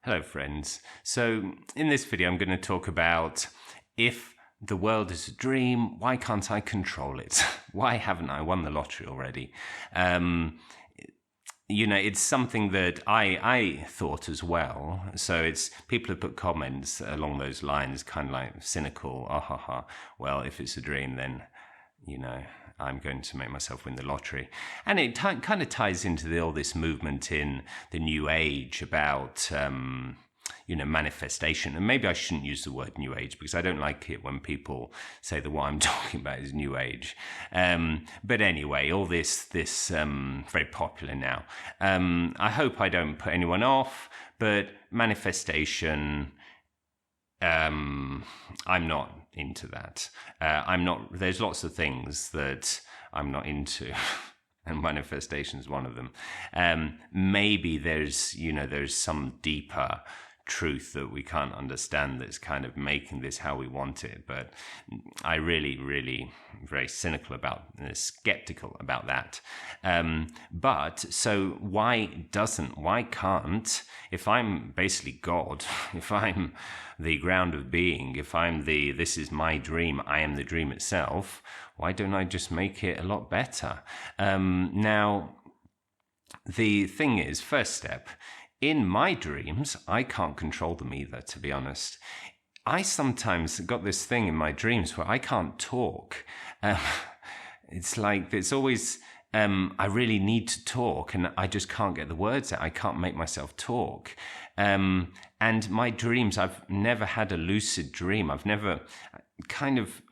Hello friends. So in this video I'm going to talk about if the world is a dream, why can't I control it? Why haven't I won the lottery already? It's something that I thought as well. So it's people have put comments along those lines, kind of like cynical, well, if it's a dream, then, I'm going to make myself win the lottery. And it kind of ties into all this movement in the New Age about, manifestation. And maybe I shouldn't use the word New Age because I don't like it when people say that what I'm talking about is New Age. But anyway, all this very popular now. I hope I don't put anyone off, but manifestation, I'm not into that. There's lots of things that I'm not into. And manifestation is one of them. Maybe there's some deeper truth that we can't understand that's kind of making this how we want it. But I really very cynical about, skeptical about that. But so why can't, if I'm basically God, if I'm the ground of being, if I'm this is my dream, I am the dream itself, why don't I just make it a lot better? Now, the thing is, first step, in my dreams, I can't control them either, to be honest. I sometimes got this thing in my dreams where I can't talk. It's like, it's always, I really need to talk and I just can't get the words out. I can't make myself talk. And my dreams, I've never had a lucid dream. I've never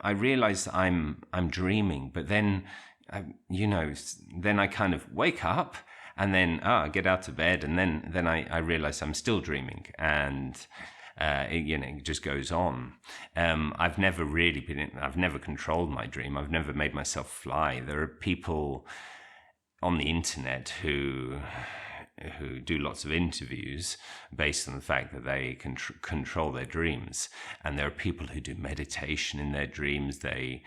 I realize I'm dreaming, but then, then I kind of wake up. And then I get out of bed, and then I realize I'm still dreaming, and it just goes on. I've never controlled my dream. I've never made myself fly. There are people on the internet who do lots of interviews based on the fact that they can control their dreams, and there are people who do meditation in their dreams. They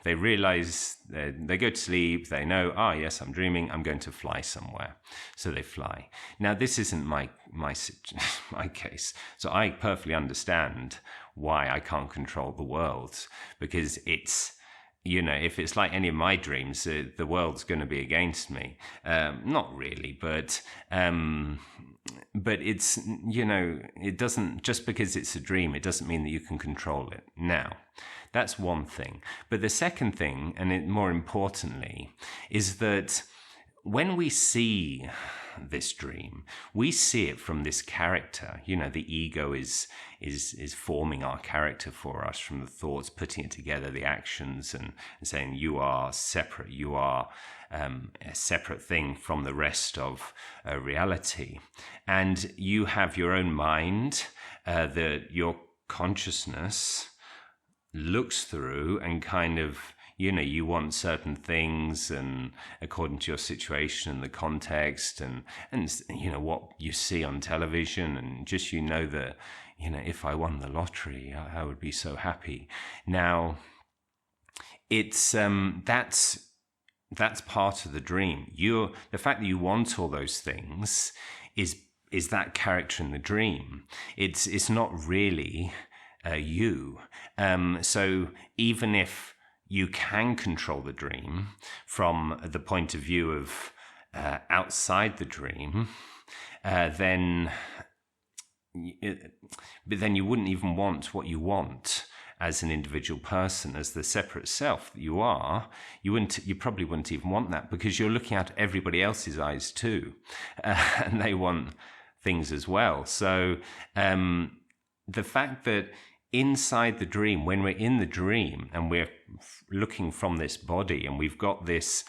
realize they go to sleep. They know, yes, I'm dreaming. I'm going to fly somewhere, so they fly. Now, this isn't my case, so I perfectly understand why I can't control the world, because it's. If it's like any of my dreams, the world's going to be against me. Not really, but it's, it doesn't, just because it's a dream, it doesn't mean that you can control it. Now, that's one thing. But the second thing, and more importantly, is that when we see this dream, we see it from this character. The ego is forming our character for us from the thoughts, putting it together, the actions, and saying you are separate. You are a separate thing from the rest of reality, and you have your own mind that your consciousness looks through and kind of. You want certain things, and according to your situation and the context, and what you see on television, and just that if I won the lottery, I would be so happy. Now, it's that's part of the dream. The fact that you want all those things is that character in the dream. It's not really you. So even if you can control the dream from the point of view of outside the dream, but then you wouldn't even want what you want as an individual person, as the separate self that you are. You probably wouldn't even want that, because you're looking at everybody else's eyes too, and they want things as well. So the fact that inside the dream, when we're in the dream and we're looking from this body, and we've got this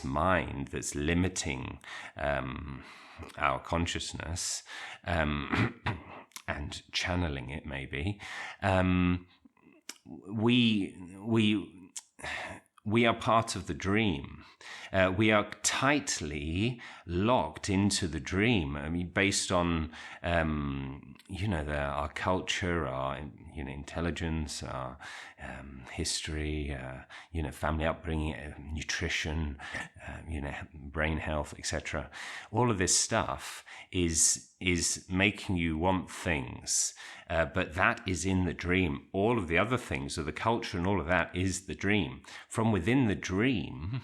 mind that's limiting our consciousness and channeling it, maybe we we are part of the dream. We are tightly locked into the dream. I mean, based on, our culture, our, intelligence, our history, family upbringing, nutrition, brain health, etc. All of this stuff is making you want things, but that is in the dream. All of the other things, or the culture and all of that, is the dream. From within the dream,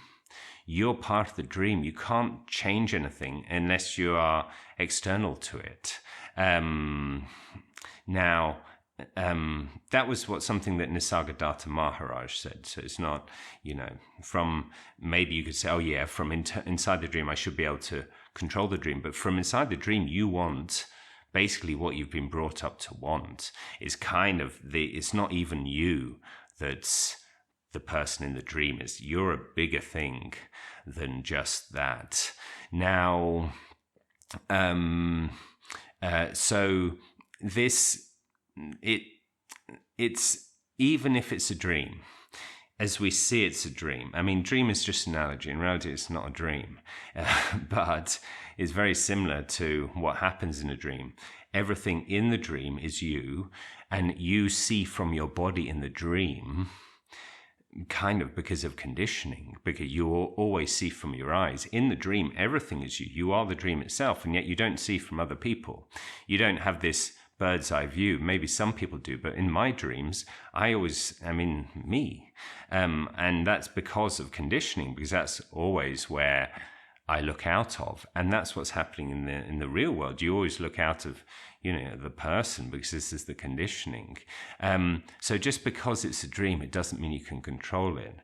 you're part of the dream. You can't change anything unless you are external to it. That was something that Nisargadatta Maharaj said. So it's not, from, maybe you could say, oh yeah, from inside the dream, I should be able to control the dream. But from inside the dream, you want basically what you've been brought up to want. It's kind of it's not even you that's the person in the dream. Is you're a bigger thing than just that. Now, so this, it's, even if it's a dream, as we see it's a dream. I mean, dream is just an analogy. In reality, it's not a dream, but it's very similar to what happens in a dream. Everything in the dream is you, and you see from your body in the dream, kind of because of conditioning, because you always see from your eyes. In the dream, everything is you. You are the dream itself, and yet you don't see from other people. You don't have this bird's eye view. Maybe some people do, but in my dreams, I always am in me. And that's because of conditioning, because that's always where I look out of. And that's what's happening in the real world. You always look out of, the person, because this is the conditioning. So just because it's a dream, it doesn't mean you can control it.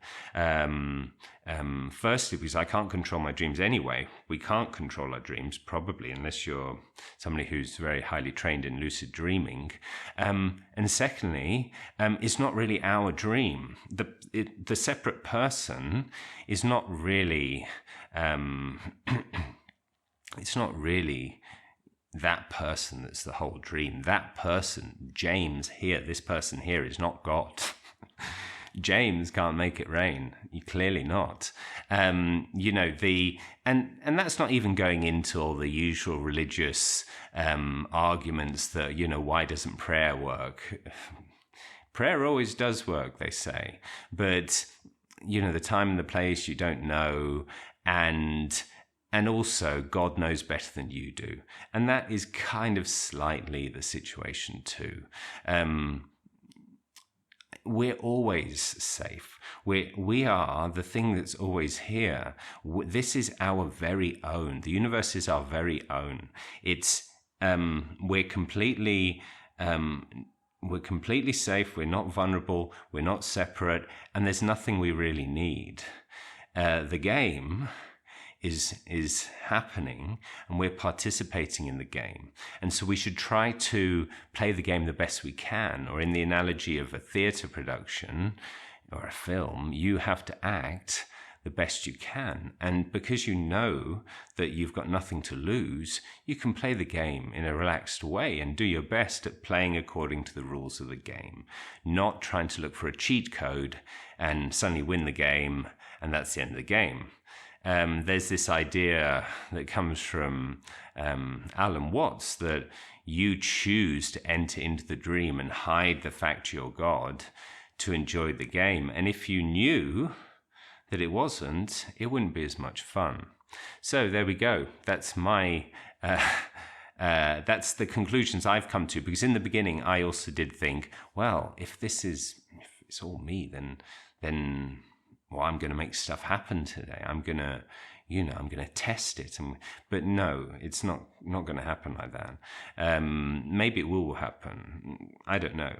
Firstly, because I can't control my dreams anyway. We can't control our dreams, probably, unless you're somebody who's very highly trained in lucid dreaming. And secondly, it's not really our dream. The separate person is not really, it's not really that person that's the whole dream. That person, James here, this person here, is not God. James can't make it rain. Clearly not. And that's not even going into all the usual religious arguments that, why doesn't prayer work? Prayer always does work, they say. But, the time and the place you don't know, and also, God knows better than you do. And that is kind of slightly the situation too. We're always safe. We are the thing that's always here. This is our very own. The universe is our very own. It's, we're completely safe. We're not vulnerable. We're not separate. And there's nothing we really need. The game is happening, and we're participating in the game. And so we should try to play the game the best we can. Or in the analogy of a theatre production or a film, you have to act the best you can. And because you know that you've got nothing to lose, you can play the game in a relaxed way and do your best at playing according to the rules of the game, not trying to look for a cheat code and suddenly win the game, and that's the end of the game. There's this idea that comes from Alan Watts that you choose to enter into the dream and hide the fact you're God to enjoy the game. And if you knew that it wasn't, it wouldn't be as much fun. So there we go. That's my that's the conclusions I've come to, because in the beginning I also did think, well, if it's all me, then well, I'm going to make stuff happen today. I'm going to, I'm going to test it. But no, it's not going to happen like that. Maybe it will happen. I don't know.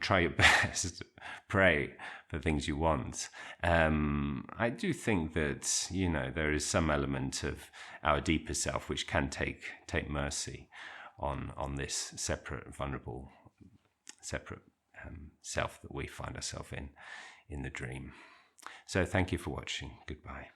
Try your best. Pray for things you want. I do think that, there is some element of our deeper self which can take mercy on this separate, vulnerable, separate self that we find ourselves in the dream. So thank you for watching. Goodbye.